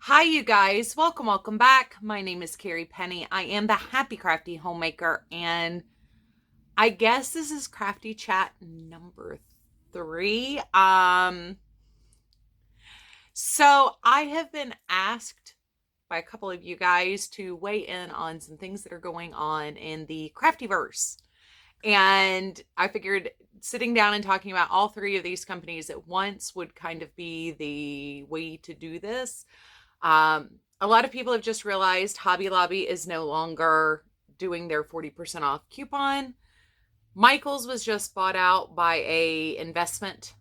Hi, you guys. Welcome back. My name is Carrie Penny. I am the Happy Crafty Homemaker, and I guess this is Crafty Chat number 3. So I have been asked by a couple of you guys to weigh in on some things that are going on in the Craftyverse. And I figured sitting down and talking about all 3 of these companies at once would kind of be the way to do this. A lot of people have just realized Hobby Lobby is no longer doing their 40% off coupon. Michael's was just bought out by a investment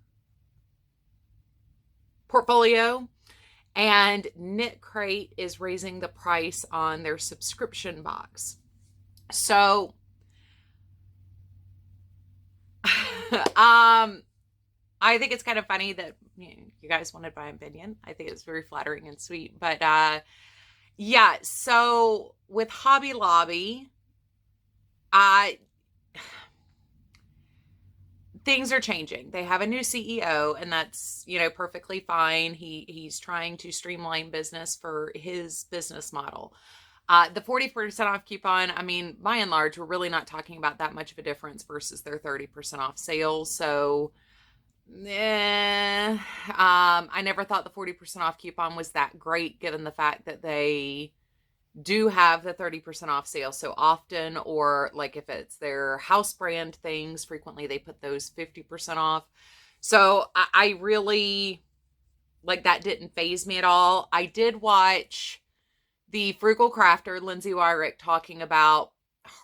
portfolio, and Knitcrate is raising the price on their subscription box. So, I think it's kind of funny that you guys wanted my opinion. I think it's very flattering and sweet. But yeah, so with Hobby Lobby, things are changing. They have a new CEO, and that's, perfectly fine. He's trying to streamline business for his business model. The 40% off coupon, I mean, by and large, we're really not talking about that much of a difference versus their 30% off sale. So, I never thought the 40% off coupon was that great, given the fact that they do have the 30% off sale so often, or like if it's their house brand things, frequently they put those 50% off. So I really, like, that didn't faze me at all. I did watch the Frugal Crafter, Lindsay Wyrick, talking about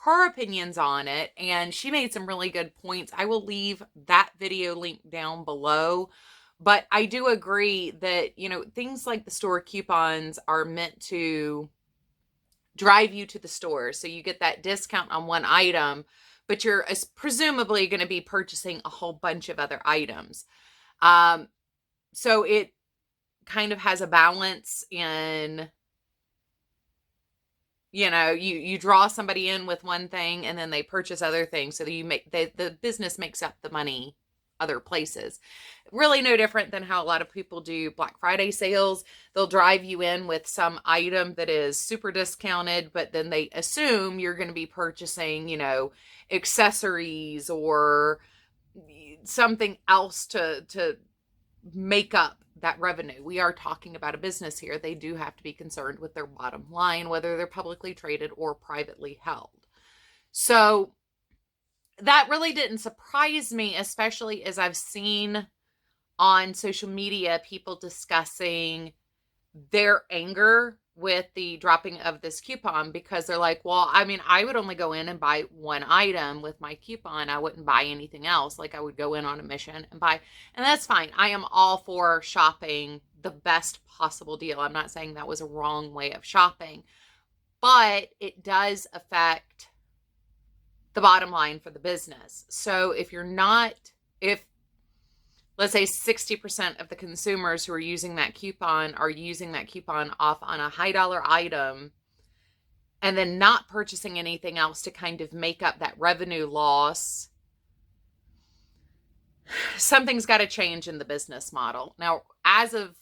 her opinions on it, and she made some really good points. I will leave that video link down below. But I do agree that, things like the store coupons are meant to drive you to the store. So you get that discount on one item, but you're presumably going to be purchasing a whole bunch of other items. So it kind of has a balance in, you draw somebody in with one thing and then they purchase other things. So that the business makes up the money other places. Really no different than how a lot of people do Black Friday sales. They'll drive you in with some item that is super discounted, but then they assume you're going to be purchasing, accessories or something else to make up that revenue. We are talking about a business here. They do have to be concerned with their bottom line, whether they're publicly traded or privately held. So that really didn't surprise me, especially as I've seen on social media people discussing their anger with the dropping of this coupon, because they're like, well, I mean, I would only go in and buy one item with my coupon. I wouldn't buy anything else. Like, I would go in on a mission and buy, and that's fine. I am all for shopping the best possible deal. I'm not saying that was a wrong way of shopping, but it does affect the bottom line for the business. So if let's say 60% of the consumers who are using that coupon off on a high dollar item and then not purchasing anything else to kind of make up that revenue loss, something's got to change in the business model. Now, as of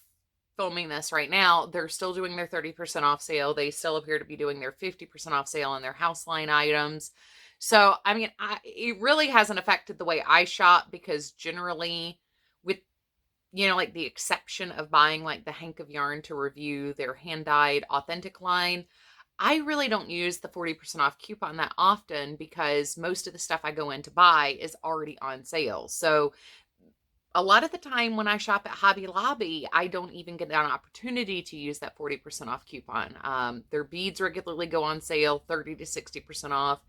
filming this right now, they're still doing their 30% off sale. They still appear to be doing their 50% off sale on their house line items. So, I mean, it really hasn't affected the way I shop, because generally, with, like the exception of buying like the hank of yarn to review their hand-dyed authentic line, I really don't use the 40% off coupon that often, because most of the stuff I go in to buy is already on sale. So a lot of the time when I shop at Hobby Lobby, I don't even get an opportunity to use that 40% off coupon. Their beads regularly go on sale 30 to 60% off.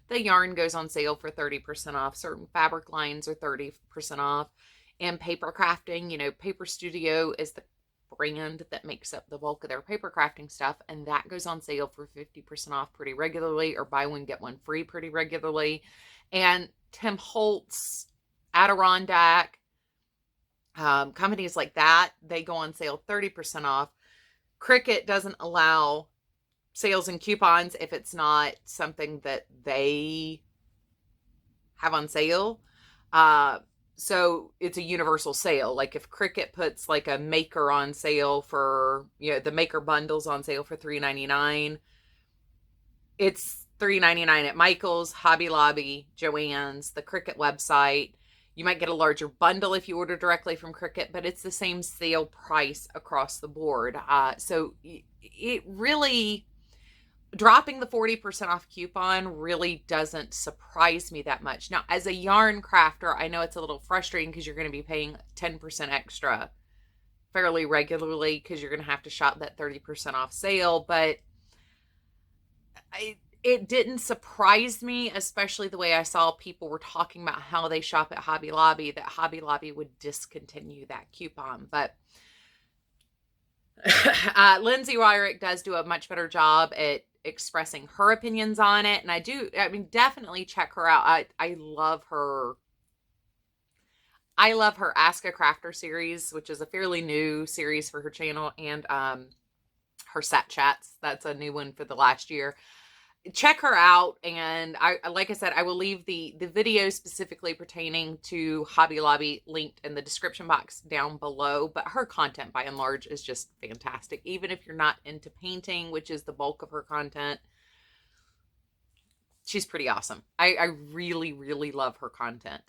The yarn goes on sale for 30% off. Certain fabric lines are 30% off. And paper crafting, Paper Studio is the brand that makes up the bulk of their paper crafting stuff, and that goes on sale for 50% off pretty regularly, or buy one, get one free pretty regularly. And Tim Holtz, Adirondack, companies like that, they go on sale 30% off. Cricut doesn't allow sales and coupons if it's not something that they have on sale. So it's a universal sale. Like if Cricut puts like a maker on sale for, the maker bundles on sale for $3.99, it's $3.99 at Michael's, Hobby Lobby, Joann's, the Cricut website. You might get a larger bundle if you order directly from Cricut, but it's the same sale price across the board. So it really, dropping the 40% off coupon really doesn't surprise me that much. Now, as a yarn crafter, I know it's a little frustrating because you're going to be paying 10% extra fairly regularly because you're going to have to shop that 30% off sale, but it didn't surprise me, especially the way I saw people were talking about how they shop at Hobby Lobby, that Hobby Lobby would discontinue that coupon. But Lindsay Wyrick does do a much better job at expressing her opinions on it. And definitely check her out. I love her. I love her Ask a Crafter series, which is a fairly new series for her channel, and her Sat Chats. That's a new one for the last year. Check her out, and like I said, I will leave the video specifically pertaining to Hobby Lobby linked in the description box down below. But her content by and large is just fantastic. Even if you're not into painting, which is the bulk of her content, she's pretty awesome. I really, really love her content.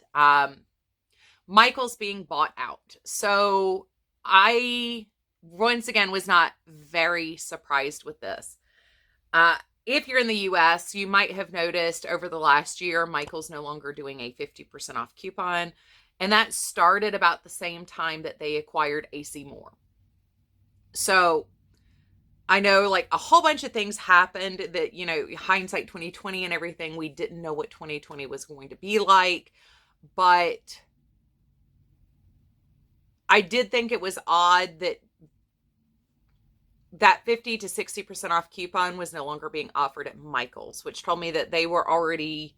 Michael's being bought out. So I, once again, was not very surprised with this. If you're in the US, you might have noticed over the last year, Michael's no longer doing a 50% off coupon. And that started about the same time that they acquired AC Moore. So I know like a whole bunch of things happened that, hindsight 2020 and everything, we didn't know what 2020 was going to be like. But I did think it was odd that 50 to 60% off coupon was no longer being offered at Michael's, which told me that they were already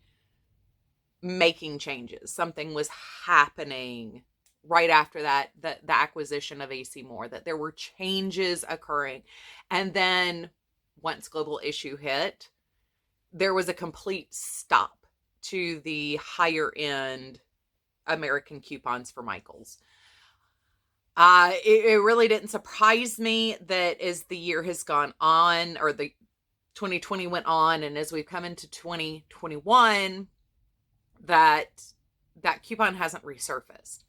making changes. Something was happening right after that, the acquisition of AC Moore, that there were changes occurring. And then once global issue hit, there was a complete stop to the higher end American coupons for Michael's. It really didn't surprise me that as the year has gone on, or the 2020 went on, and as we've come into 2021, that coupon hasn't resurfaced.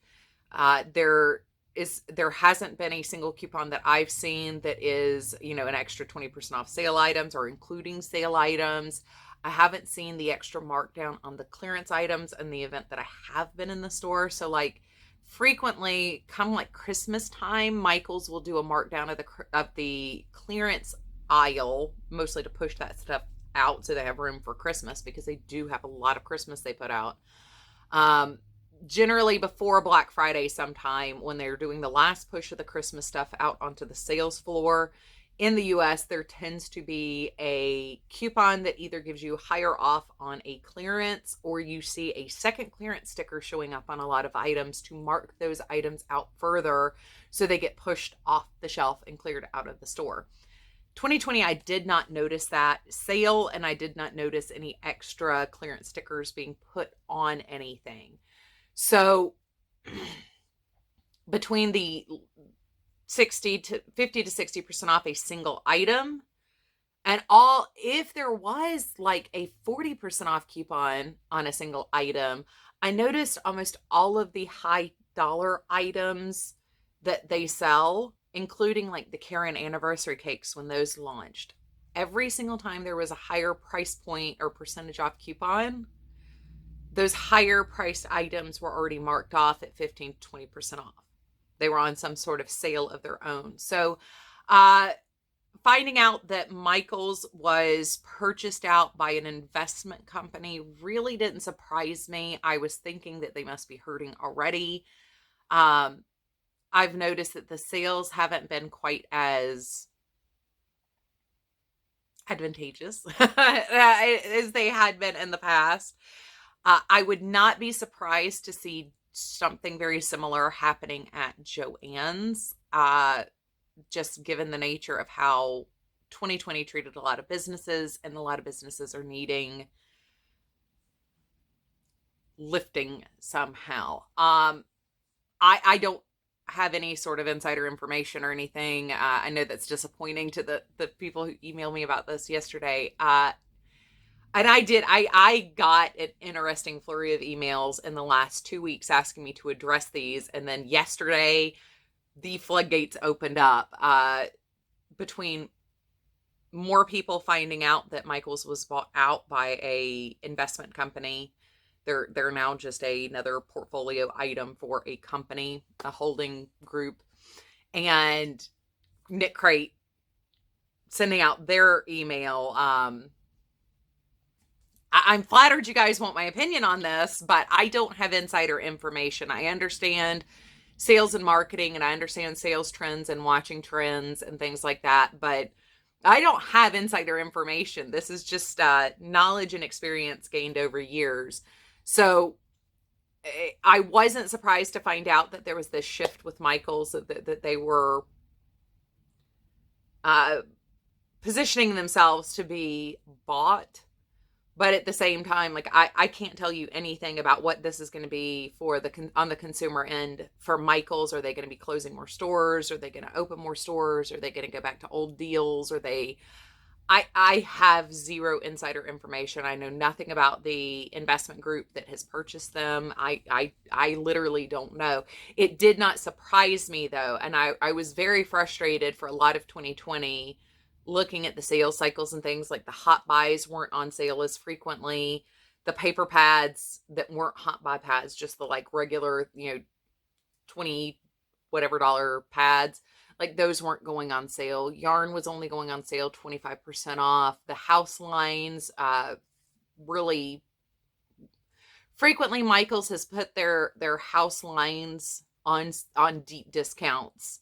There hasn't been a single coupon that I've seen that is, an extra 20% off sale items or including sale items. I haven't seen the extra markdown on the clearance items in the event that I have been in the store. So like, frequently, come like Christmas time, Michael's will do a markdown of the clearance aisle, mostly to push that stuff out so they have room for Christmas, because they do have a lot of Christmas they put out. Generally before Black Friday sometime, when they're doing the last push of the Christmas stuff out onto the sales floor. In the US, there tends to be a coupon that either gives you higher off on a clearance, or you see a second clearance sticker showing up on a lot of items to mark those items out further so they get pushed off the shelf and cleared out of the store. 2020, I did not notice that sale, and I did not notice any extra clearance stickers being put on anything. So between the 50 to 60% off a single item, and if there was like a 40% off coupon on a single item, I noticed almost all of the high dollar items that they sell, including like the Karen anniversary cakes when those launched, every single time there was a higher price point or percentage off coupon, those higher priced items were already marked off at 15 to 20% off. They were on some sort of sale of their own. So finding out that Michael's was purchased out by an investment company really didn't surprise me. I was thinking that they must be hurting already. I've noticed that the sales haven't been quite as advantageous as they had been in the past. I would not be surprised to see something very similar happening at Joann's, just given the nature of how 2020 treated a lot of businesses, and a lot of businesses are needing lifting somehow. I don't have any sort of insider information or anything. I know that's disappointing to the people who emailed me about this yesterday. And I got an interesting flurry of emails in the last 2 weeks asking me to address these. And then yesterday, the floodgates opened up, between more people finding out that Michaels was bought out by a investment company. They're now just another portfolio item for a company, a holding group, and Knitcrate sending out their email. I'm flattered you guys want my opinion on this, but I don't have insider information. I understand sales and marketing, and I understand sales trends and watching trends and things like that, but I don't have insider information. This is just knowledge and experience gained over years. So I wasn't surprised to find out that there was this shift with Michaels, that they were positioning themselves to be bought. But at the same time, like, I can't tell you anything about what this is going to be for on the consumer end for Michaels. Are they going to be closing more stores? Are they going to open more stores? Are they going to go back to old deals? I have zero insider information. I know nothing about the investment group that has purchased them. I literally don't know. It did not surprise me though. And I was very frustrated for a lot of 2020 looking at the sales cycles and things. Like the hot buys weren't on sale as frequently. The paper pads that weren't hot buy pads, just the like regular, 20 whatever dollar pads, like those weren't going on sale. Yarn was only going on sale 25% off. The house lines, really frequently Michaels has put their house lines on deep discounts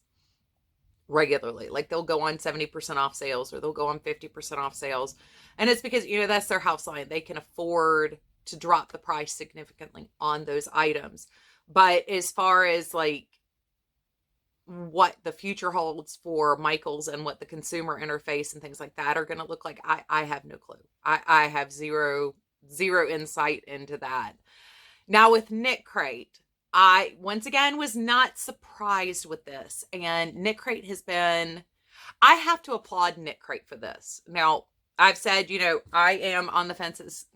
regularly. Like they'll go on 70% off sales, or they'll go on 50% off sales. And it's because, that's their house line. They can afford to drop the price significantly on those items. But as far as like what the future holds for Michaels and what the consumer interface and things like that are going to look like, I have no clue. I have zero insight into that. Now with Knitcrate, I, once again, was not surprised with this. And Knitcrate has been, I have to applaud Knitcrate for this. Now, I've said, I am on the fence as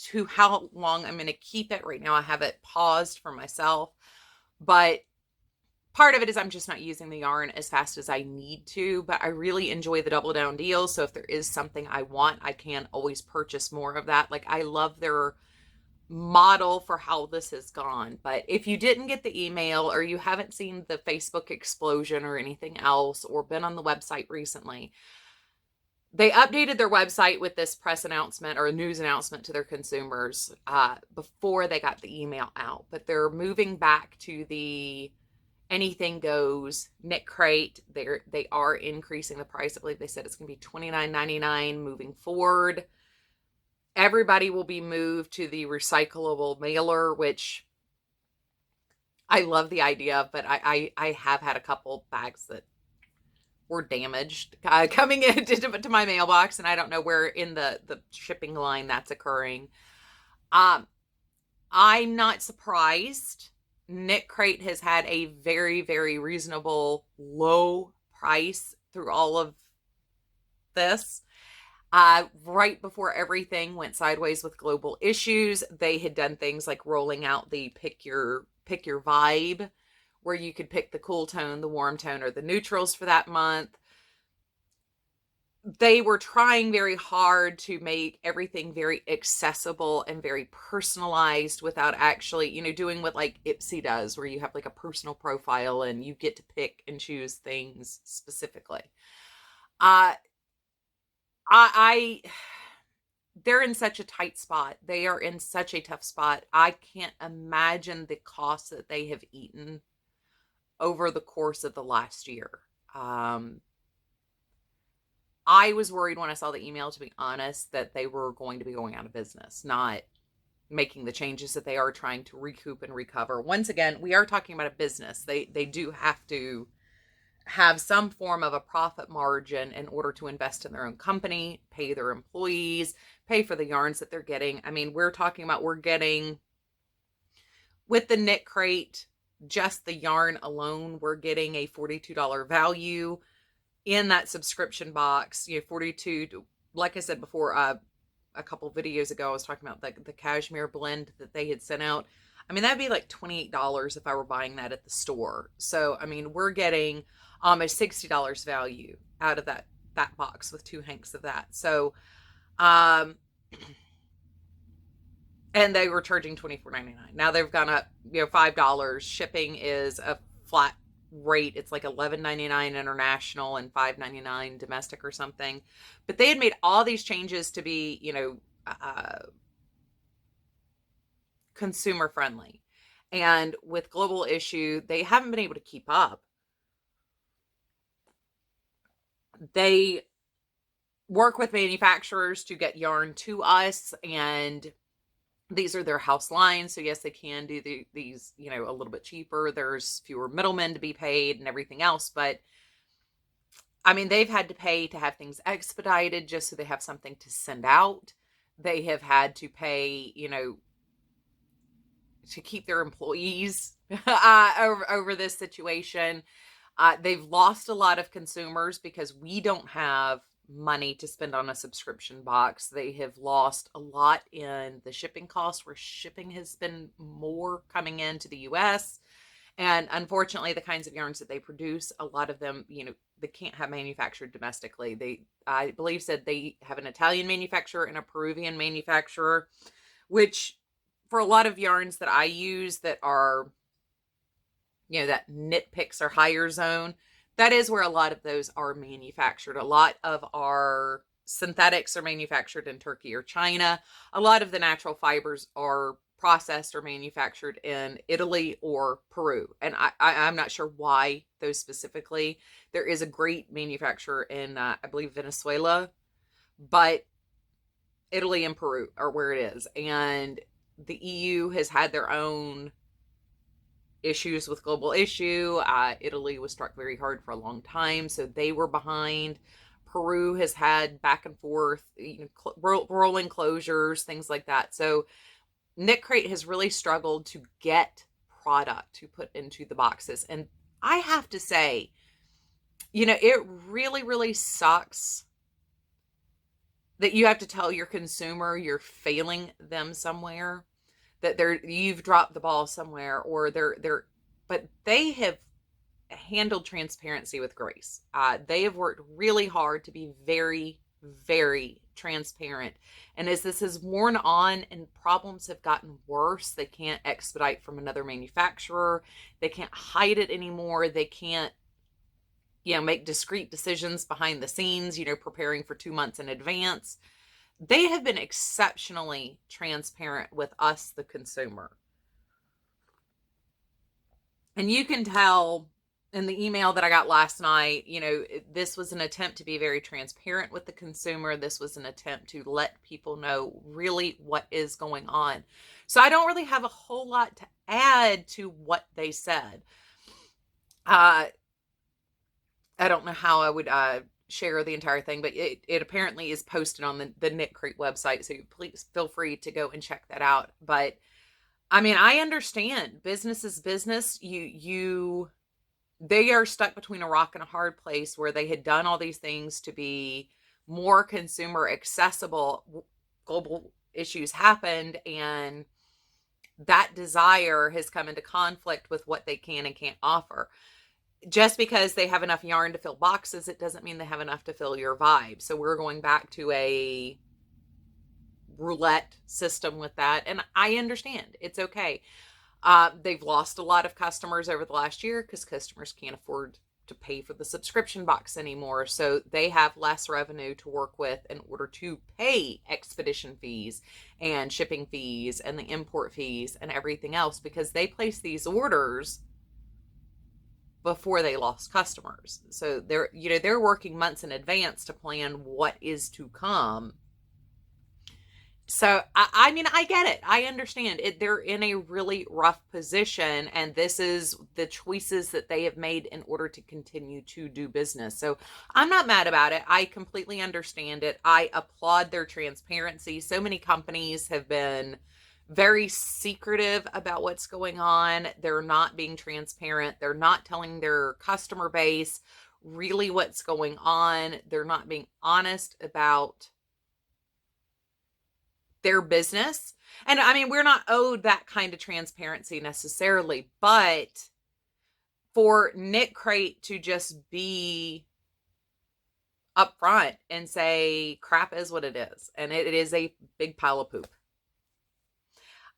to how long I'm going to keep it. Right now, I have it paused for myself. But part of it is I'm just not using the yarn as fast as I need to. But I really enjoy the double down deal. So if there is something I want, I can always purchase more of that. Like, I love their model for how this has gone. But if you didn't get the email, or you haven't seen the Facebook explosion or anything else, or been on the website recently, they updated their website with this press announcement or a news announcement to their consumers before they got the email out. But they're moving back to the anything goes Knitcrate. They are increasing the price. I believe they said it's going to be $29.99 moving forward. Everybody will be moved to the recyclable mailer, which I love the idea of, but I have had a couple bags that were damaged coming into my mailbox, and I don't know where in the shipping line that's occurring. I'm not surprised. Knitcrate has had a very, very reasonable low price through all of this. Right before everything went sideways with global issues, they had done things like rolling out the pick your vibe, where you could pick the cool tone, the warm tone, or the neutrals for that month. They were trying very hard to make everything very accessible and very personalized without actually, doing what like Ipsy does, where you have like a personal profile and you get to pick and choose things specifically. They're in such a tight spot. They are in such a tough spot. I can't imagine the costs that they have eaten over the course of the last year. I was worried when I saw the email, to be honest, that they were going to be going out of business, not making the changes that they are trying to recoup and recover. Once again, we are talking about a business. They do have to have some form of a profit margin in order to invest in their own company, pay their employees, pay for the yarns that they're getting. I mean, we're talking about, we're getting with the Knitcrate, just the yarn alone, we're getting a $42 value in that subscription box. 42, like I said before, a couple videos ago, I was talking about the cashmere blend that they had sent out. I mean, that'd be like $28 if I were buying that at the store. So, I mean, we're getting almost $60 value out of that box with 2 hanks of that. So, and they were charging $24.99. Now they've gone up, $5. Shipping is a flat rate. It's like $11.99 international and $5.99 domestic or something. But they had made all these changes to be, consumer friendly. And with global issue, they haven't been able to keep up. They work with manufacturers to get yarn to us, and these are their house lines. So yes, they can do these, a little bit cheaper. There's fewer middlemen to be paid and everything else. But I mean, they've had to pay to have things expedited just so they have something to send out. They have had to pay, to keep their employees over this situation. They've lost a lot of consumers because we don't have money to spend on a subscription box. They have lost a lot in the shipping costs, where shipping has been more coming into the US. And unfortunately, the kinds of yarns that they produce, a lot of them, they can't have manufactured domestically. They, I believe, said they have an Italian manufacturer and a Peruvian manufacturer, which for a lot of yarns that I use that are, that knit picks or higher zone, that is where a lot of those are manufactured. A lot of our synthetics are manufactured in Turkey or China. A lot of the natural fibers are processed or manufactured in Italy or Peru. And I'm not sure why those specifically. There is a great manufacturer in, I believe, Venezuela, but Italy and Peru are where it is. And the EU has had their own issues with global issue. Italy was struck very hard for a long time, so they were behind. Peru has had back and forth, rolling closures, things like that. So Knitcrate has really struggled to get product to put into the boxes. And I have to say, it really, really sucks that you have to tell your consumer you're failing them somewhere, that you've dropped the ball somewhere, or but they have handled transparency with grace. They have worked really hard to be very, very transparent. And as this has worn on and problems have gotten worse, they can't expedite from another manufacturer. They can't hide it anymore. They can't, make discrete decisions behind the scenes, preparing for 2 months in advance. They have been exceptionally transparent with us, the consumer. And you can tell in the email that I got last night, this was an attempt to be very transparent with the consumer. This was an attempt to let people know really what is going on. So I don't really have a whole lot to add to what they said. I don't know how I would share the entire thing, but it apparently is posted on the Knitcrate website, so please feel free to go and check that out. But I mean, I understand business is business. They are stuck between a rock and a hard place, where they had done all these things to be more consumer accessible. Global issues happened, and that desire has come into conflict with what they can and can't offer. Just because they have enough yarn to fill boxes, it doesn't mean they have enough to fill your vibe. So we're going back to a roulette system with that. And I understand. It's okay. They've lost a lot of customers over the last year because customers can't afford to pay for the subscription box anymore. So they have less revenue to work with in order to pay expedition fees and shipping fees and the import fees and everything else, because they place these orders before they lost customers. So they're working months in advance to plan what is to come. So, I mean, I get it. I understand it. They're in a really rough position, and this is the choices that they have made in order to continue to do business. So I'm not mad about it. I completely understand it. I applaud their transparency. So many companies have been very secretive about what's going on. They're not being transparent. They're not telling their customer base really what's going on. They're not being honest about their business. And I mean, we're not owed that kind of transparency necessarily, but for Knitcrate to just be upfront and say crap is what it is, and it is a big pile of poop.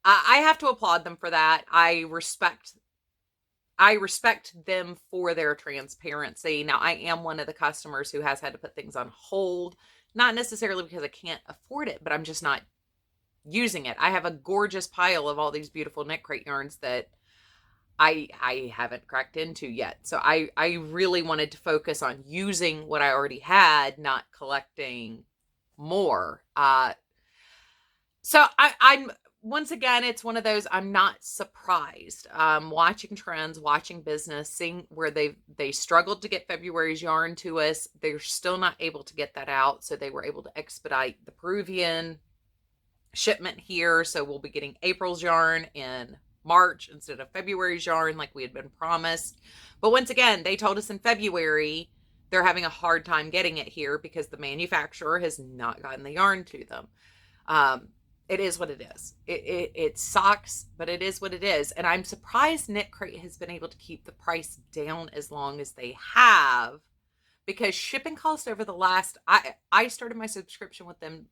I have to applaud them for that. I respect them for their transparency. Now, I am one of the customers who has had to put things on hold, not necessarily because I can't afford it, but I'm just not using it. I have a gorgeous pile of all these beautiful Knitcrate yarns that I haven't cracked into yet. So I really wanted to focus on using what I already had, not collecting more. So I'm once again, it's one of those, I'm not surprised. Watching trends, watching business, seeing where they struggled to get February's yarn to us. They're still not able to get that out. So they were able to expedite the Peruvian shipment here. So we'll be getting April's yarn in March instead of February's yarn like we had been promised. But once again, they told us in February they're having a hard time getting it here because the manufacturer has not gotten the yarn to them. It is what it is. It sucks, but it is what it is. And I'm surprised Knitcrate has been able to keep the price down as long as they have, because shipping costs over the last, I started my subscription with them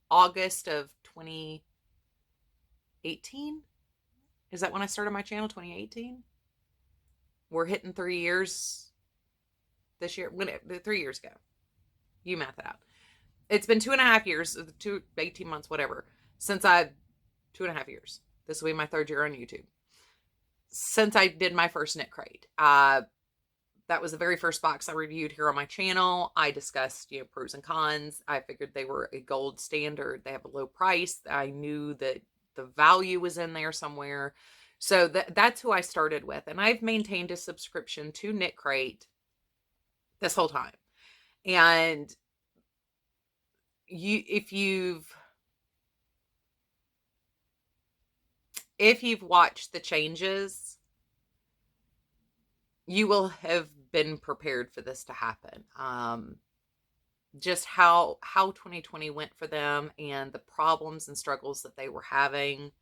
August of 2018. Is that when I started my channel? 2018? We're hitting 3 years this year. 3 years ago. You math it out. It's been 2.5 years, 18 months, whatever, since 2.5 years. This will be my 3rd year on YouTube. Since I did my first Knitcrate. That was the very first box I reviewed here on my channel. I discussed, pros and cons. I figured they were a gold standard. They have a low price. I knew that the value was in there somewhere. So that's who I started with. And I've maintained a subscription to Knitcrate this whole time. And if you've watched the changes, you will have been prepared for this to happen. Just how 2020 went for them and the problems and struggles that they were having.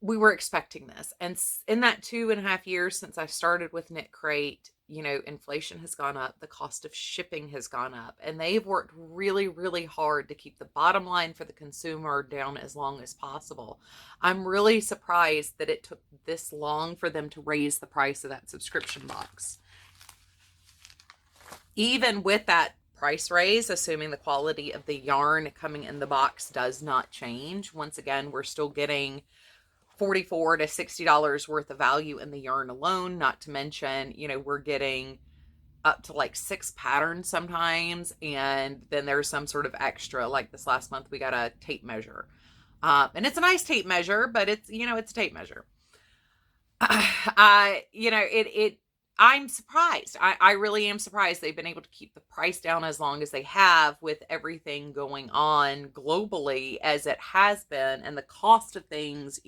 We were expecting this. And in that 2.5 years since I started with Knitcrate, inflation has gone up. The cost of shipping has gone up. And they've worked really, really hard to keep the bottom line for the consumer down as long as possible. I'm really surprised that it took this long for them to raise the price of that subscription box. Even with that price raise, assuming the quality of the yarn coming in the box does not change, once again, we're still getting $44 to $60 worth of value in the yarn alone. Not to mention, we're getting up to like 6 patterns sometimes. And then there's some sort of extra, like this last month, we got a tape measure. And it's a nice tape measure, but it's, it's a tape measure. I'm surprised. I really am surprised they've been able to keep the price down as long as they have with everything going on globally as it has been, and the cost of things,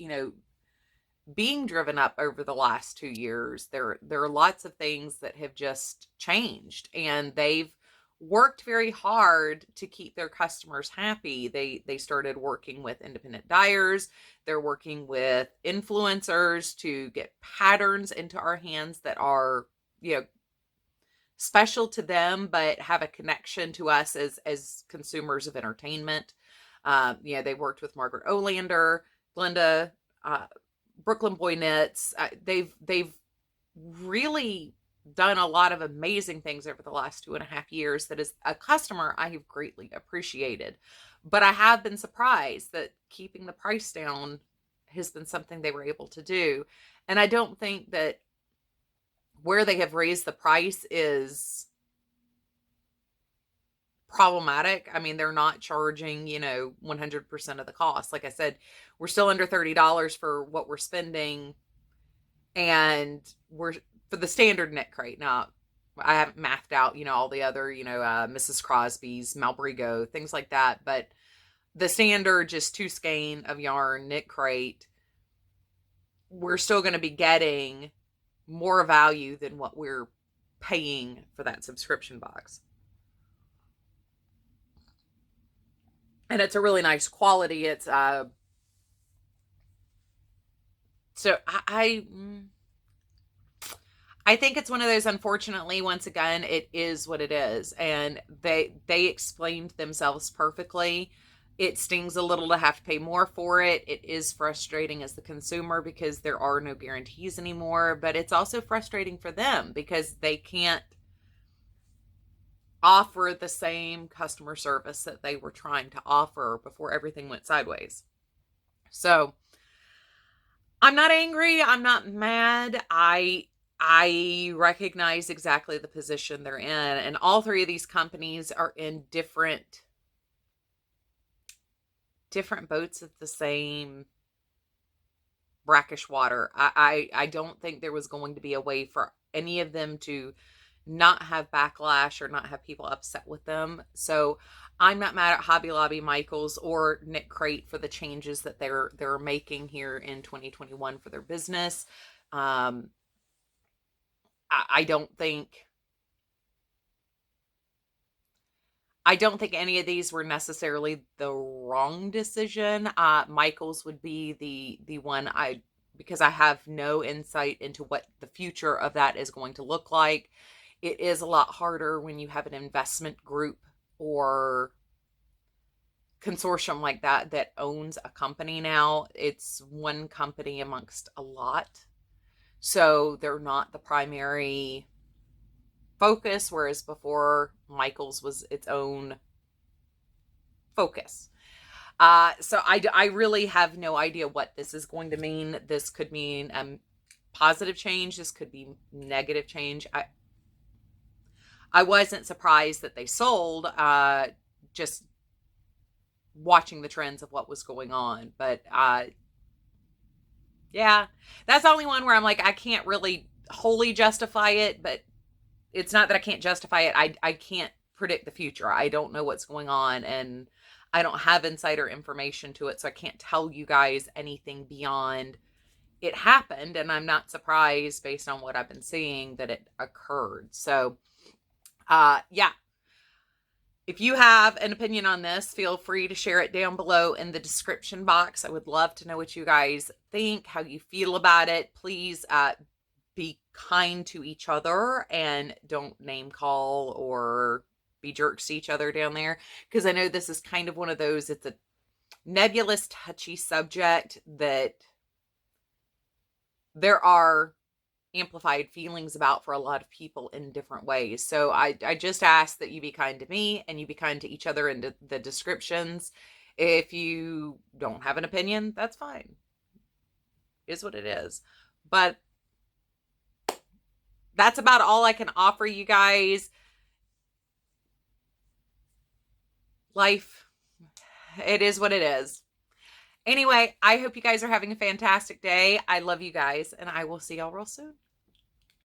being driven up over the last 2 years. There are lots of things that have just changed, and they've worked very hard to keep their customers happy. They started working with independent dyers. They're working with influencers to get patterns into our hands that are, special to them, but have a connection to us as consumers of entertainment. They worked with Margaret Olander, Glenda, Brooklyn Boy Knits. They've really done a lot of amazing things over the last 2.5 years that, as a customer, I have greatly appreciated. But I have been surprised that keeping the price down has been something they were able to do. And I don't think that where they have raised the price is problematic. I mean, they're not charging, 100% of the cost. Like I said, we're still under $30 for what we're spending. And we're for the standard Knitcrate. Now, I haven't mathed out, all the other, Mrs. Crosby's, Malbrigo, things like that. But the standard just 2 skein of yarn Knitcrate, we're still going to be getting more value than what we're paying for that subscription box. And it's a really nice quality. It's so I think it's one of those, unfortunately, once again, it is what it is. And they explained themselves perfectly. It stings a little to have to pay more for it. It is frustrating as the consumer because there are no guarantees anymore, but it's also frustrating for them because they can't offer the same customer service that they were trying to offer before everything went sideways. So I'm not angry. I'm not mad. I recognize exactly the position they're in, and all 3 of these companies are in different boats at the same brackish water. I don't think there was going to be a way for any of them to not have backlash or not have people upset with them. So I'm not mad at Hobby Lobby, Michaels, or Knitcrate for the changes that they're making here in 2021 for their business. I don't think any of these were necessarily the wrong decision. Michaels would be the one because I have no insight into what the future of that is going to look like. It is a lot harder when you have an investment group or consortium like that owns a company now. It's one company amongst a lot. So they're not the primary focus, whereas before Michaels was its own focus. So I really have no idea what this is going to mean. This could mean positive change. This could be negative change. I wasn't surprised that they sold, just watching the trends of what was going on. But yeah, that's the only one where I'm like, I can't really wholly justify it, but it's not that I can't justify it. I can't predict the future. I don't know what's going on, and I don't have insider information to it, so I can't tell you guys anything beyond it happened, and I'm not surprised based on what I've been seeing that it occurred. So yeah, if you have an opinion on this, feel free to share it down below in the description box. I would love to know what you guys think, how you feel about it. Please be kind to each other and don't name call or be jerks to each other down there, because I know this is kind of one of those, it's a nebulous, touchy subject that there are amplified feelings about for a lot of people in different ways. So I just ask that you be kind to me and you be kind to each other in the descriptions. If you don't have an opinion, that's fine. It is what it is. But that's about all I can offer you guys. Life, it is what it is. Anyway, I hope you guys are having a fantastic day. I love you guys, and I will see y'all real soon.